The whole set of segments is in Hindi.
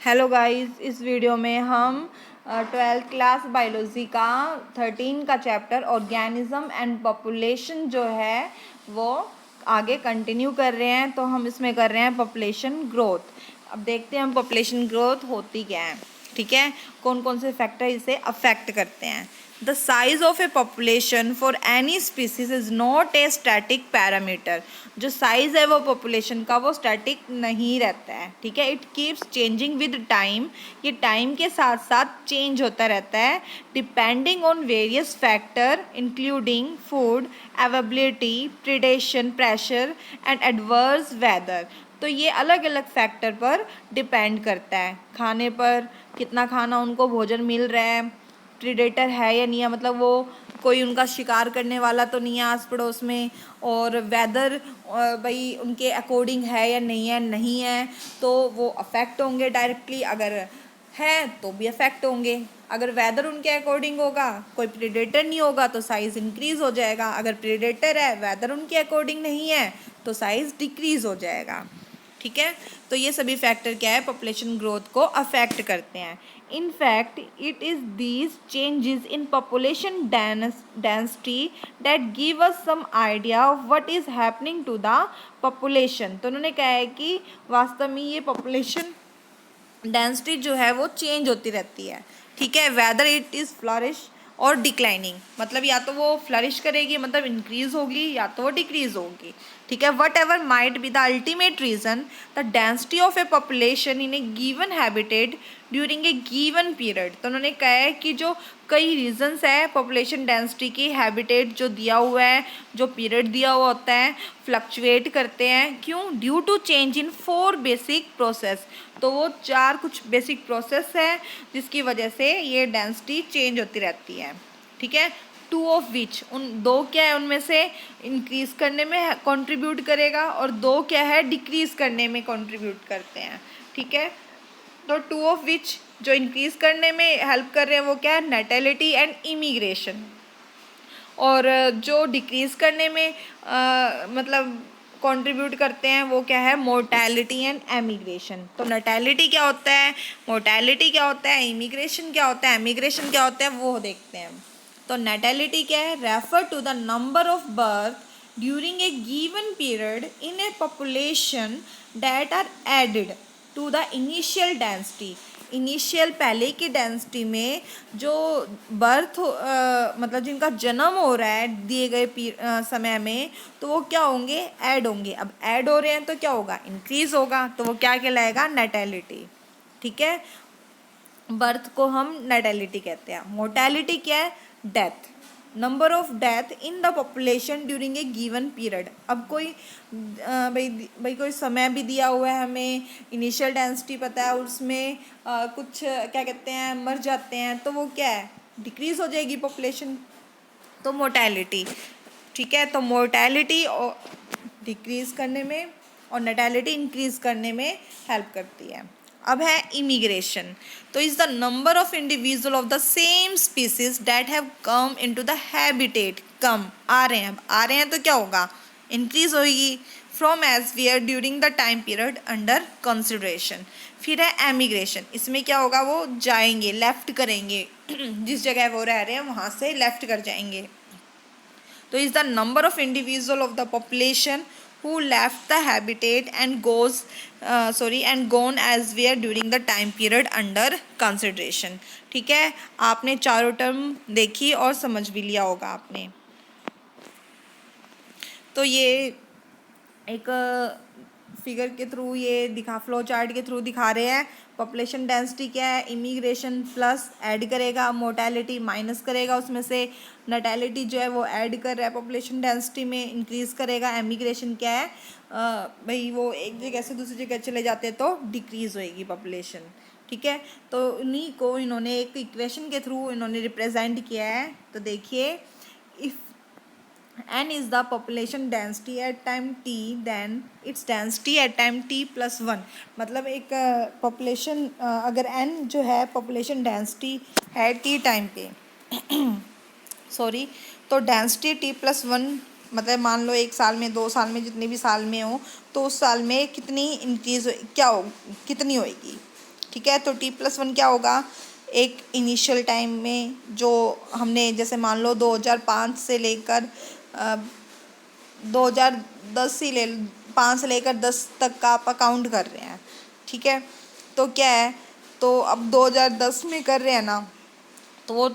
हेलो गाइस, इस वीडियो में हम 12th क्लास बायोलॉजी का 13 का चैप्टर ऑर्गेनिज्म एंड पॉपुलेशन जो है वो आगे कंटिन्यू कर रहे हैं। तो हम इसमें कर रहे हैं पॉपुलेशन ग्रोथ। अब देखते हैं हम पॉपुलेशन ग्रोथ होती क्या है। ठीक है, कौन कौन से फैक्टर इसे अफेक्ट करते हैं। The size of a population for any species is not a static parameter. जो साइज है वो पॉपुलेशन का वो स्टैटिक नहीं रहता है। ठीक है, it keeps changing with time. ये टाइम के साथ साथ चेंज होता रहता है depending on various factor including food availability, predation, pressure and adverse weather. तो ये अलग अलग फैक्टर पर डिपेंड करता है, खाने पर, कितना खाना उनको भोजन मिल रहा है, प्रीडेटर है या नहीं है, मतलब वो कोई उनका शिकार करने वाला तो नहीं है आस पड़ोस में, और वेदर भाई उनके अकॉर्डिंग है या नहीं है तो वो अफेक्ट होंगे डायरेक्टली। अगर है तो भी अफेक्ट होंगे। अगर वेदर उनके अकॉर्डिंग होगा, कोई प्रीडेटर नहीं होगा तो साइज़ इंक्रीज़ हो जाएगा। अगर प्रीडेटर है, वेदर उनके अकॉर्डिंग नहीं है तो साइज़ डिक्रीज़ हो जाएगा। ठीक है, तो ये सभी फैक्टर क्या है, पॉपुलेशन ग्रोथ को अफेक्ट करते हैं। In fact, it is these changes in population density that give us some idea of what is happening to the population। तो उन्होंने कहा है कि वास्तव में ये population density जो है वो चेंज होती रहती है। ठीक है, whether it is flourish और डिक्लाइनिंग, मतलब या तो वो फ्लरिश करेगी मतलब इंक्रीज होगी, या तो वो डिक्रीज होगी। ठीक है, whatever might be the ultimate reason, the density of a population in a given habitat during a given period. तो उन्होंने कहा है कि जो कई रीजंस है पॉपुलेशन डेंसिटी की, हैबिटेट जो दिया हुआ है, जो पीरियड दिया हुआ होता है, फ्लक्चुएट करते हैं। क्यों? Due to change in 4 basic process. तो वो 4 कुछ बेसिक प्रोसेस है जिसकी वजह से ये डेंसिटी चेंज होती रहती है। ठीक है, 2 ऑफ विच, उन 2 क्या है उनमें से इंक्रीज करने में कंट्रीब्यूट करेगा और 2 क्या है डिक्रीज करने में कंट्रीब्यूट करते हैं। ठीक है, तो 2 ऑफ विच जो इंक्रीज करने में हेल्प कर रहे हैं वो क्या है, नेटेलिटी एंड इमिग्रेशन। और जो डिक्रीज करने में मतलब कंट्रीब्यूट करते हैं वो क्या है, मोर्टेलिटी एंड एमिग्रेशन। तो नेटेलिटी क्या होता है, मोर्टेलिटी क्या होता है, इमिग्रेशन क्या होता है, एमिग्रेशन क्या होता है, वो देखते हैं। तो नेटेलिटी क्या है, refer to the number of birth during a given period in a population that are added to the initial density. Initial पहले की डेंसिटी में जो बर्थ मतलब जिनका जन्म हो रहा है दिए गए समय में, तो वो क्या होंगे, ऐड होंगे। अब ऐड हो रहे हैं तो क्या होगा, इंक्रीज होगा, तो वो क्या कहलाएगा, नेटेलिटी। ठीक है, बर्थ को हम नेटेलिटी कहते हैं। मोर्टेलिटी क्या है, death, number of death in the population during a given period. अब कोई भाई कोई समय भी दिया हुआ है हमें, इनिशियल डेंसिटी पता है, उसमें कुछ क्या कहते हैं मर जाते हैं, तो वो क्या है, डिक्रीज हो जाएगी पॉपुलेशन, तो मोर्टेलिटी। ठीक है, तो मोर्टेलिटी डिक्रीज करने में और नेटेलिटी इंक्रीज करने में हेल्प करती है। अब है इमिग्रेशन। तो is the number of individual of the same species that have come into the habitat. कम आ रहे हैं, अब आ रहे हैं तो क्या होगा, इंक्रीज होगी from elsewhere during the time period under consideration. फिर है एमिग्रेशन, इसमें क्या होगा, वो जाएंगे, लेफ्ट करेंगे जिस जगह वो रह रहे हैं वहाँ से लेफ्ट कर जाएंगे। तो is the number of individual of the population who left the habitat and gone elsewhere during the time period under consideration। ठीक है, आपने चारों टर्म देखी और समझ भी लिया होगा आपने। तो ये एक फिगर के थ्रू ये फ्लो चार्ट के थ्रू दिखा रहे हैं पॉपुलेशन डेंसिटी क्या है, इमिग्रेशन प्लस ऐड करेगा, मोर्टेलिटी माइनस करेगा, उसमें से नेटेलिटी जो है वो ऐड कर रहा है पॉपुलेशन डेंसिटी में, इंक्रीज करेगा। एमिग्रेशन क्या है, भाई वो एक जगह से दूसरी जगह चले जाते हैं तो डिक्रीज होएगी पॉपुलेशन। ठीक है, तो उन्हीं को इन्होंने एक इक्वेशन के थ्रू इन्होंने रिप्रेजेंट किया है। तो देखिए, if n is the population density at time t, then its density at time t plus 1। मतलब एक population अगर n जो है population density है t टाइम पे सॉरी, तो density t plus 1 मतलब मान लो 1 साल में, 2 साल में, जितने भी साल में हो, तो उस साल में कितनी इंक्रीज क्या हो, कितनी होएगी। ठीक है। तो t+1 क्या होगा, एक इनिशियल टाइम में जो हमने जैसे मान लो 2005 से लेकर 2010 ही ले 5 से लेकर 10 तक का आप काउंट कर रहे हैं, ठीक है। तो क्या है, तो अब 2010 में कर रहे हैं ना, तो वो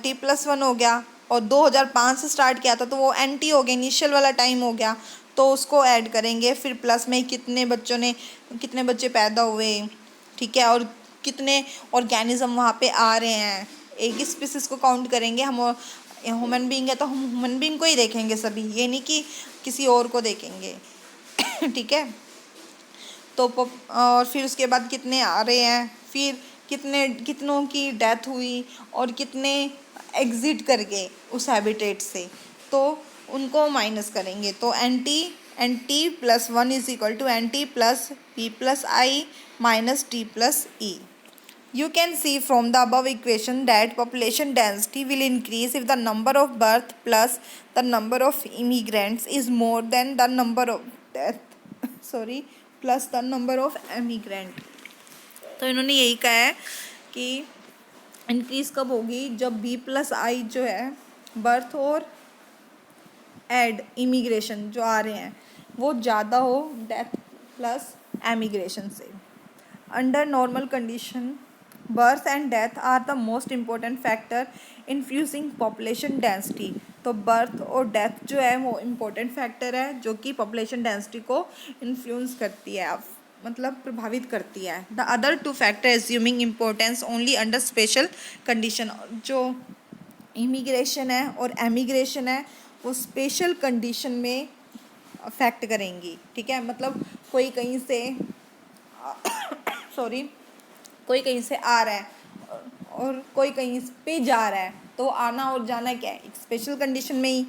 t+1 हो गया, और 2005 से स्टार्ट किया था तो वो NT हो गया, इनिशियल वाला टाइम हो गया। तो उसको ऐड करेंगे, फिर प्लस में कितने बच्चे पैदा हुए, ठीक है, और कितने ऑर्गेनिज्म वहाँ पे आ रहे हैं, एक ही स्पीसीज को काउंट करेंगे हम। ह्यूमन बीइंग है तो हम ह्यूमन बीइंग को ही देखेंगे सभी, ये नहीं कि किसी और को देखेंगे ठीक है। तो और फिर उसके बाद कितने आ रहे हैं, फिर कितनों की डेथ हुई और कितने एग्ज़िट कर गए उस हैबिटेट से, तो उनको माइनस करेंगे। तो NT+1 is equal to NT+P+I minus T+E। You can see from the above equation that population density will increase if the number of birth plus the number of immigrants is more than the number of death plus the number of immigrant। तो इन्होंने यही कहा है कि इंक्रीज कब होगी, जब B+I जो है बर्थ और एड इमिग्रेशन जो आ रहे हैं वो ज़्यादा हो डेथ प्लस एमिग्रेशन से। Under normal condition birth and death are the most important factor influencing population density. तो बर्थ और डेथ जो है वो इम्पोर्टेंट फैक्टर है जो कि पॉपुलेशन डेंसिटी को इन्फ्लुएंस करती है, मतलब प्रभावित करती है। The other two factor assuming importance only under special condition. जो इमिग्रेशन है और एमिग्रेशन है वो स्पेशल कंडीशन में अफेक्ट करेंगी, ठीक है। मतलब कोई कहीं से कोई कहीं से आ रहा है और कोई कहीं पे जा रहा है, तो आना और जाना क्या है, एक स्पेशल कंडीशन में ही।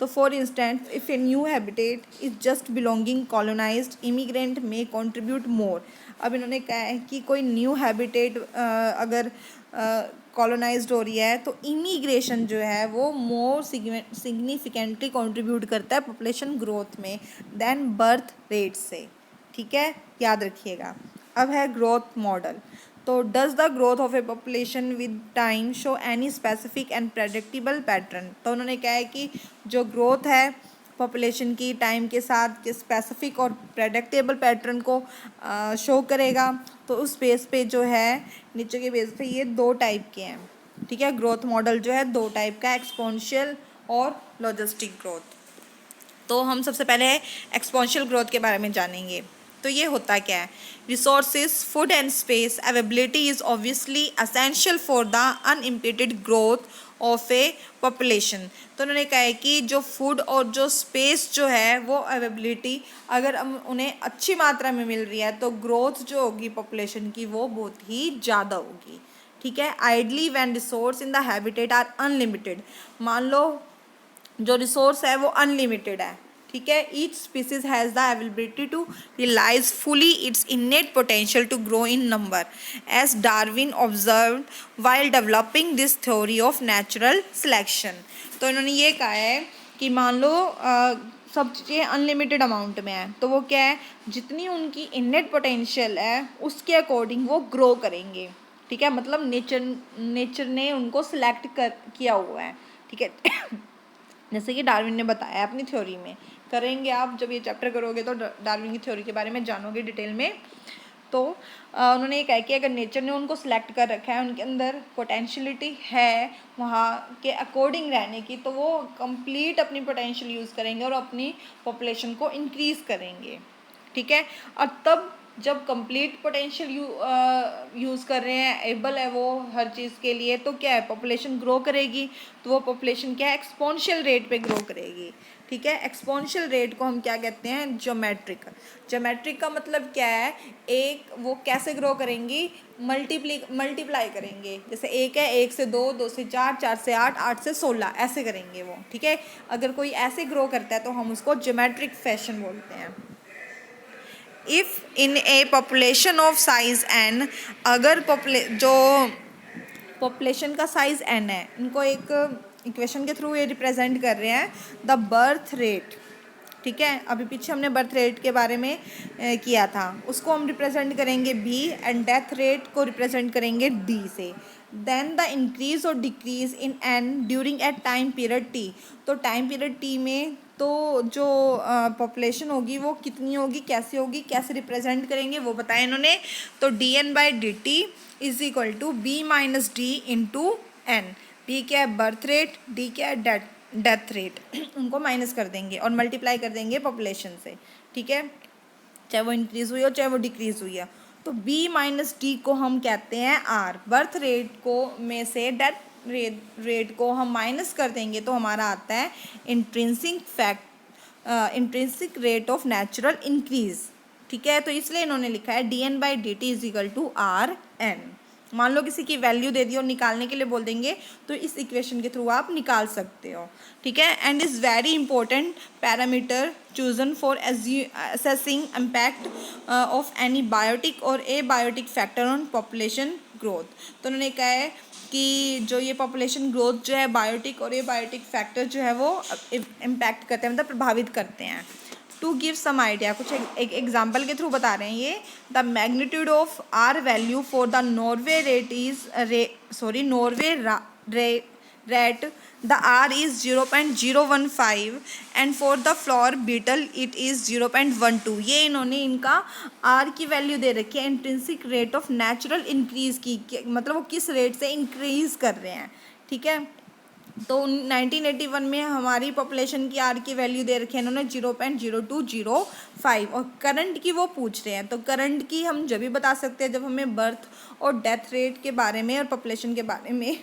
तो for instance if a new habitat is just belonging colonised immigrant में कंट्रीब्यूट मोर। अब इन्होंने कहा है कि कोई न्यू हैबिटेट अगर कॉलोनाइज्ड हो रही है तो इमिग्रेशन जो है वो मोर सिग्निफिकेंटली कंट्रीब्यूट करता है पॉपुलेशन ग्रोथ में देन बर्थ रेट से, ठीक है, याद रखिएगा। अब है ग्रोथ मॉडल। तो does the growth of a population with time show any specific and predictable pattern. तो उन्होंने कहा है कि जो ग्रोथ है पॉपुलेशन की टाइम के साथ के स्पेसिफिक और प्रेडिक्टेबल पैटर्न को शो करेगा। तो उस बेस पे जो है नीचे के बेस पे ये 2 टाइप के हैं, ठीक है। ग्रोथ मॉडल जो है 2 टाइप का, एक्सपोनेंशियल और लॉजिस्टिक ग्रोथ। तो हम सबसे पहले एक्सपोनेंशियल ग्रोथ के बारे में जानेंगे। तो ये होता क्या है, resources food and space availability is obviously essential for the unimpeded growth of a population. तो उन्होंने कहा है कि जो फूड और जो स्पेस जो है वो अवेलेबिलिटी अगर उन्हें अच्छी मात्रा में मिल रही है तो ग्रोथ जो होगी पॉपुलेशन की वो बहुत ही ज़्यादा होगी, ठीक है। Ideally when resource in the habitat are unlimited. मान लो जो रिसोर्स है वो अनलिमिटेड है, ठीक है। Each species has the ability to realise fully its innate potential to grow in number as Darwin observe while developing this theory of natural selection. तो इन्होंने ये कहा है कि मान लो सब चीज़ें अनलिमिटेड अमाउंट में है, तो वो क्या है, जितनी उनकी इनेट पोटेंशियल है उसके अकॉर्डिंग वो ग्रो करेंगे, ठीक है। मतलब नेचर ने उनको सिलेक्ट किया हुआ है, ठीक है जैसे कि डार्विन ने बताया अपनी थ्योरी में। करेंगे आप जब ये चैप्टर करोगे तो डार्विन की थ्योरी के बारे में जानोगे डिटेल में। तो उन्होंने ये कहा कि अगर नेचर ने उनको सिलेक्ट कर रखा है, उनके अंदर पोटेंशियलिटी है वहाँ के अकॉर्डिंग रहने की, तो वो कंप्लीट अपनी पोटेंशियल यूज़ करेंगे और अपनी पॉपुलेशन को इंक्रीज़ करेंगे, ठीक है। और तब जब कंप्लीट पोटेंशियल यूज़ कर रहे हैं, एबल है वो हर चीज़ के लिए, तो क्या है, पॉपुलेशन ग्रो करेगी। तो वो पॉपुलेशन क्या है, एक्सपोनेंशियल रेट पे ग्रो करेगी, ठीक है। एक्सपोनेंशियल रेट को हम क्या कहते हैं, ज्योमेट्रिक का मतलब क्या है, एक वो कैसे ग्रो करेंगी, मल्टीप्लाई करेंगे। जैसे 1 है, 1 से 2, 2 से 4, 4 से 8, 8 से 16 ऐसे करेंगे वो, ठीक है। अगर कोई ऐसे ग्रो करता है तो हम उसको ज्योमेट्रिक फैशन बोलते हैं। If in a population of size n, अगर जो पॉपुलेशन का साइज n है, इनको एक इक्वेशन के थ्रू ये रिप्रेजेंट कर रहे हैं, द बर्थ रेट ठीक है, अभी पीछे हमने बर्थ रेट के बारे में किया था, उसको हम रिप्रेजेंट करेंगे बी एंड डेथ रेट को रिप्रेजेंट करेंगे डी से। देन द इंक्रीज और decrease in N during at time period T, तो टाइम पीरियड टी में तो जो पॉपुलेशन होगी वो कितनी होगी, कैसे होगी, कैसे रिप्रेजेंट करेंगे वो बताया इन्होंने। तो D N by D T is equal to B minus D into N. B क्या है बर्थ रेट, डी क्या है डेथ रेट, उनको माइनस कर देंगे और मल्टीप्लाई कर देंगे पॉपुलेशन से। ठीक है, चाहे वो इंक्रीज हुई हो चाहे वो डिक्रीज हुई है। तो b माइनस डी को हम कहते हैं r। बर्थ रेट को में से डेथ रेट को हम माइनस कर देंगे तो हमारा आता है intrinsic rate of natural increase. ठीक है, तो इसलिए इन्होंने लिखा है d N by D T is equal to r n. मान लो किसी की वैल्यू दे दी और निकालने के लिए बोल देंगे तो इस इक्वेशन के थ्रू आप निकाल सकते हो। ठीक है, and is very important parameter chosen for assessing impact of any biotic or abiotic factor on population growth. तो उन्होंने कहा है कि जो ये पॉपुलेशन ग्रोथ जो है biotic or abiotic factor जो है वो इम्पैक्ट करते हैं, मतलब प्रभावित करते हैं। टू गिव सम आइडिया, कुछ एक एग्जाम्पल के थ्रू बता रहे हैं ये। The magnitude of r value for the Norway rat is Norway rat the r is 0.015 and for the flour beetle it is 0.12। ये इन्होंने इनका आर की वैल्यू दे रखी है intrinsic rate of natural increase की, मतलब वो किस रेट से इंक्रीज कर रहे हैं। ठीक है, तो 1981 में हमारी पॉपुलेशन की आर की वैल्यू दे रखी है इन्होंने 0.0205 और करंट की वो पूछ रहे हैं। तो करंट की हम जब भी बता सकते हैं जब हमें बर्थ और डेथ रेट के बारे में और पॉपुलेशन के बारे में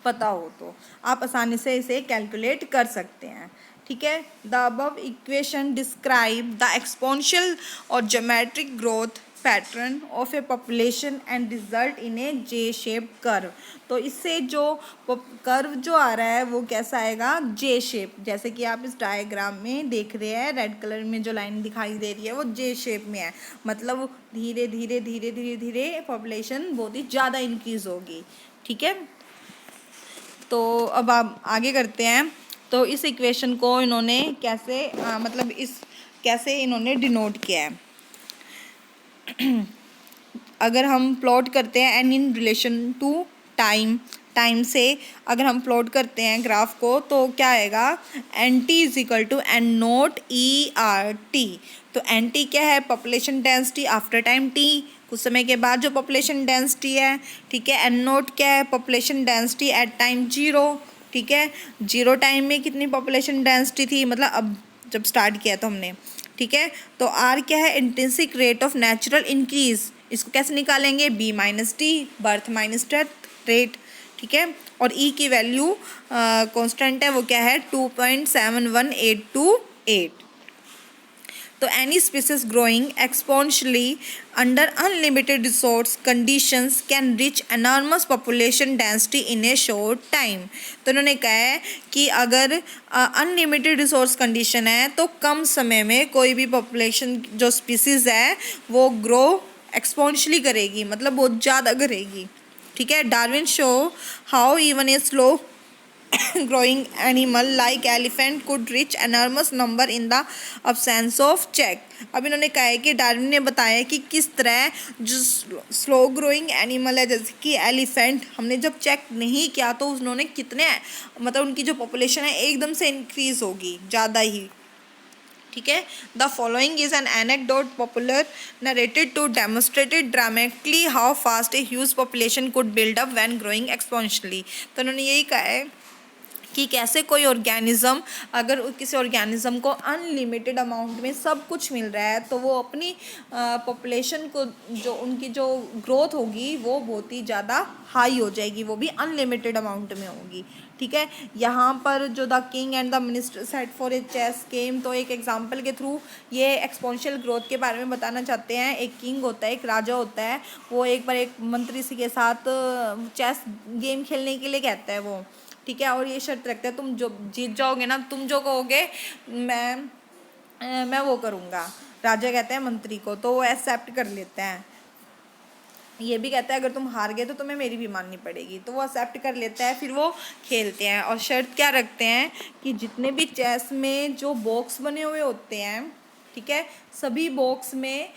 पता हो, तो आप आसानी से इसे कैलकुलेट कर सकते हैं। ठीक है, the above equation describe the exponential or geometric growth pattern of a population and result in a J shape curve. तो इससे जो कर्व जो आ रहा है वो कैसा आएगा, जे शेप, जैसे कि आप इस डायग्राम में देख रहे हैं रेड कलर में जो लाइन दिखाई दे रही है वो जे शेप में है, मतलब धीरे धीरे धीरे धीरे धीरे पॉपुलेशन बहुत ही ज़्यादा इंक्रीज होगी। ठीक है, तो अब आप आगे करते हैं। तो इस इक्वेशन को इन्होंने कैसे मतलब इस कैसे इन्होंने डिनोट किया है। अगर हम प्लॉट करते हैं n in relation to time से अगर हम प्लॉट करते हैं ग्राफ को तो क्या आएगा, n t is equal to n naught e r t. तो एन टी क्या है, population density after time t, कुछ समय के बाद जो पॉपुलेशन डेंसिटी है। ठीक है, एन नोट क्या है, पॉपुलेशन डेंसिटी एट टाइम 0। ठीक है, 0 टाइम में कितनी पॉपुलेशन डेंसिटी थी, मतलब अब जब स्टार्ट किया तो हमने। ठीक है, तो आर क्या है, intrinsic rate of natural increase. इसको कैसे निकालेंगे, b minus d, birth minus death rate. ठीक है, और ई की वैल्यू कांस्टेंट है वो क्या है 2.71828। तो any species growing exponentially under unlimited resource conditions can reach enormous population density in A short time. तो उन्होंने कहा है कि अगर अनलिमिटेड रिसोर्स कंडीशन है तो कम समय में कोई भी पॉपुलेशन जो स्पीसीज है वो ग्रो एक्सपोनेंशियली करेगी, मतलब बहुत ज़्यादा करेगी। ठीक है, Darwin show how even a slow growing animal like elephant could reach enormous number in the absence of check। अब इन्होंने कहा है कि डार्विन ने बताया कि किस तरह जो स्लो ग्रोइंग एनिमल है जैसे कि एलिफेंट, हमने जब चेक नहीं किया तो उन्होंने कितने मतलब उनकी जो पॉपुलेशन है एकदम से इंक्रीज होगी ज़्यादा ही। ठीक है, the following is an anecdote popular narrated to demonstrated dramatically how fast a huge population could build up when growing exponentially. तो उन्होंने यही कहा है कि कैसे कोई ऑर्गेनिज्म, अगर किसी ऑर्गेनिज्म को अनलिमिटेड अमाउंट में सब कुछ मिल रहा है तो वो अपनी पॉपुलेशन को जो उनकी जो ग्रोथ होगी वो बहुत ही ज़्यादा हाई हो जाएगी, वो भी अनलिमिटेड अमाउंट में होगी। ठीक है, यहाँ पर जो the king and the minister set for a chess game, तो एक एग्जांपल के थ्रू ये एक्सपोनेंशियल ग्रोथ के बारे में बताना चाहते हैं। एक किंग होता है, एक राजा होता है, वो एक बार एक मंत्री के साथ चेस गेम खेलने के लिए कहता है वो। ठीक है, और ये शर्त रखता है तुम जो जीत जाओगे ना, तुम जो कहोगे मैं वो करूँगा। राजा कहते हैं मंत्री को, तो वो एक्सेप्ट कर लेते हैं। ये भी कहता है अगर तुम हार गए तो तुम्हें मेरी भी माननी पड़ेगी, तो वो एक्सेप्ट कर लेता है। फिर वो खेलते हैं और शर्त क्या रखते हैं कि जितने भी चेस में जो बॉक्स बने हुए होते हैं, ठीक है, सभी बॉक्स में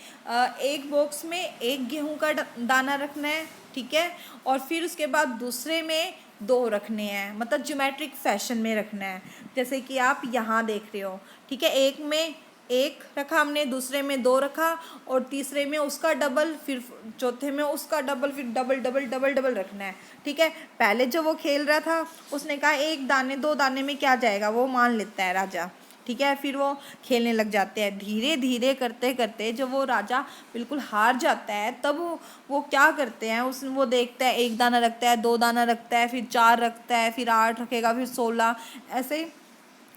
एक बॉक्स में एक गेहूं का दाना रखना है, ठीक है, और फिर उसके बाद दूसरे में 2 रखने हैं, मतलब ज्योमेट्रिक फैशन में रखना है, जैसे कि आप यहाँ देख रहे हो, ठीक है। एक में 1 रखा हमने, दूसरे में 2 रखा, और तीसरे में उसका डबल, फिर चौथे में उसका डबल, फिर डबल डबल डबल डबल रखना है, ठीक है। पहले जब वो खेल रहा था उसने कहा 1 दाने 2 दाने में क्या जाएगा, वो मान लेता है राजा, ठीक है। फिर वो खेलने लग जाते हैं, धीरे धीरे करते करते जब वो राजा बिल्कुल हार जाता है तब वो क्या करते हैं, वो देखता है 1 दाना रखता है, 2 दाना रखता है, फिर 4 रखता है, फिर 8 रखेगा, फिर 16, ऐसे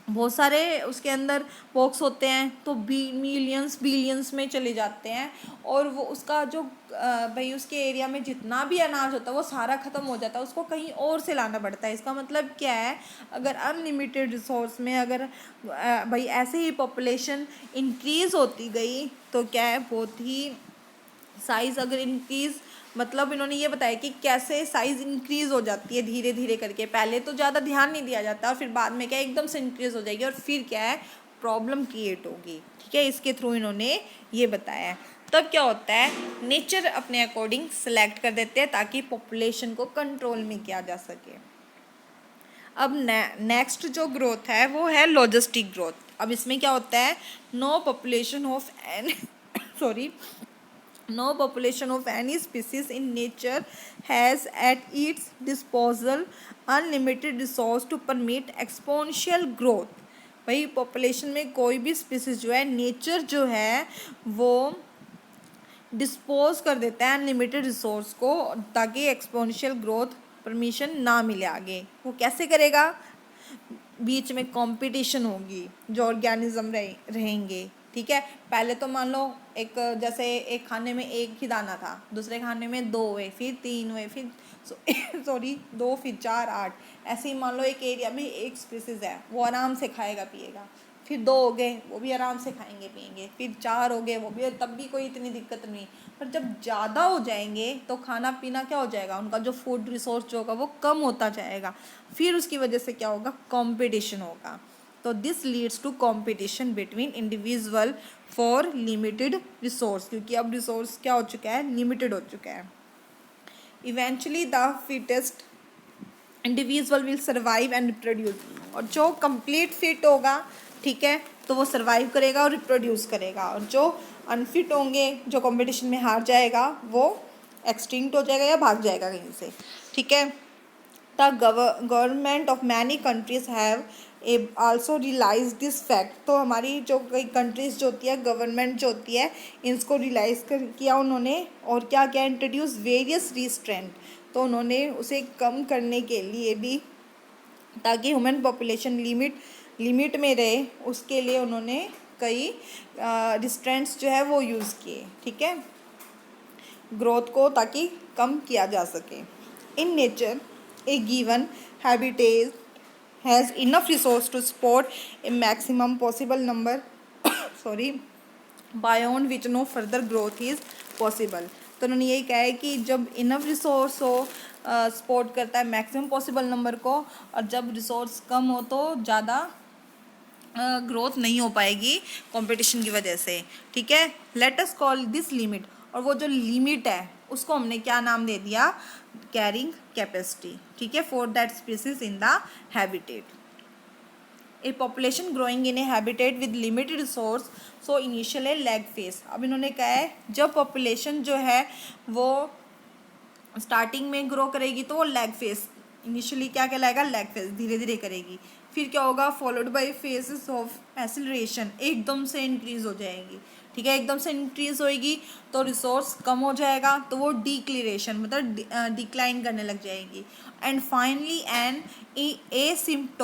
बहुत सारे उसके अंदर बॉक्स होते हैं, तो मिलियंस बिलियंस में चले जाते हैं, और वो उसका जो भाई उसके एरिया में जितना भी अनाज होता है वो सारा ख़त्म हो जाता है, उसको कहीं और से लाना पड़ता है। इसका मतलब क्या है, अगर अनलिमिटेड रिसोर्स में अगर भाई ऐसे ही पॉपुलेशन इंक्रीज़ होती गई तो क्या है, बहुत ही साइज़ अगर इंक्रीज़, मतलब इन्होंने ये बताया कि कैसे साइज़ इंक्रीज़ हो जाती है धीरे धीरे करके, पहले तो ज़्यादा ध्यान नहीं दिया जाता और फिर बाद में क्या एकदम से इंक्रीज़ हो जाएगी और फिर क्या है प्रॉब्लम क्रिएट होगी, ठीक है। इसके थ्रू इन्होंने ये बताया है। तब क्या होता है, नेचर अपने अकॉर्डिंग सेलेक्ट कर देते हैं ताकि पॉपुलेशन को कंट्रोल में किया जा सके। अब नेक्स्ट जो ग्रोथ है वो है लॉजिस्टिक ग्रोथ। अब इसमें क्या होता है, no population of n sorry no population of any species in nature has at its disposal unlimited resource to permit exponential growth। भाई पॉपुलेशन में कोई भी स्पीसीज जो है, नेचर जो है वो डिस्पोज कर देता है अनलिमिटेड रिसोर्स को, ताकि एक्सपोनेंशियल ग्रोथ परमिशन ना मिले आगे। वो कैसे करेगा, बीच में कंपटीशन होगी, जो ऑर्गेनिज्म रहेंगे, ठीक है। पहले तो मान लो एक, जैसे एक खाने में 1 ही दाना था, दूसरे खाने में 2 हुए, फिर 3 हुए, फिर 2, फिर 4, 8, ऐसे ही मान लो एक एरिया में एक स्पीसीज है, वो आराम से खाएगा पिएगा, फिर 2 हो गए, वो भी आराम से खाएंगे पिएंगे, फिर 4 हो गए, वो भी, तब भी कोई इतनी दिक्कत नहीं। पर जब ज़्यादा हो जाएंगे तो खाना पीना क्या हो जाएगा, उनका जो फूड रिसोर्स जो होगा वो कम होता जाएगा, फिर उसकी वजह से क्या होगा, कंपटीशन होगा। तो this leads to competition between individual for limited resource, क्योंकि अब रिसोर्स क्या हो चुका है, लिमिटेड हो चुका है। Eventually the fittest individual will survive and reproduce, और जो कंप्लीट फिट होगा, ठीक है, तो वो सर्वाइव करेगा और रिप्रोड्यूस करेगा, और जो अनफिट होंगे, जो कंपटीशन में हार जाएगा, वो एक्सटिंक्ट हो जाएगा या भाग जाएगा कहीं से, ठीक है। The government of many countries have also realize this fact. तो हमारी जो कई कंट्रीज़ जो होती है, गवर्नमेंट जो होती है, इसको रियलाइज़ किया उन्होंने, और क्या क्या इंट्रोड्यूस वेरियस रिस्ट्रेंट, तो उन्होंने उसे कम करने के लिए भी, ताकि ह्यूमन पॉपुलेशन लिमिट में रहे, उसके लिए उन्होंने कई रिस्ट्रेंट्स जो है वो यूज़ किए, ठीक है, ग्रोथ को ताकि कम किया जा सके। In nature a given habitat has enough resource to support a maximum possible number beyond which no further growth is possible. तो उन्होंने यही कहा है कि जब इनफ रिसोर्स हो, सपोर्ट करता है मैक्सिमम पॉसिबल नंबर को, और जब रिसोर्स कम हो तो ज़्यादा ग्रोथ नहीं हो पाएगी कंपटीशन की वजह से, ठीक है। Let us call this limit, और वो जो लिमिट है उसको हमने क्या नाम दे दिया, कैरिंग कैपेसिटी, ठीक है, for that species in the habitat. A population growing in A habitat with limited resource so initial A lag face. अब इन्होंने कहा है जब पॉपुलेशन जो है वो स्टार्टिंग में ग्रो करेगी तो वो लैग फेस, इनिशियली क्या कहलाएगा, लैग फेस, धीरे धीरे करेगी। फिर क्या होगा, followed by phases of acceleration, एकदम से इंक्रीज हो जाएगी, ठीक है, एकदम से इंक्रीज होएगी तो रिसोर्स कम हो जाएगा, तो वो डिक्लेरेशन मतलब डिक्लाइन करने लग जाएगी। And finally N asymptotic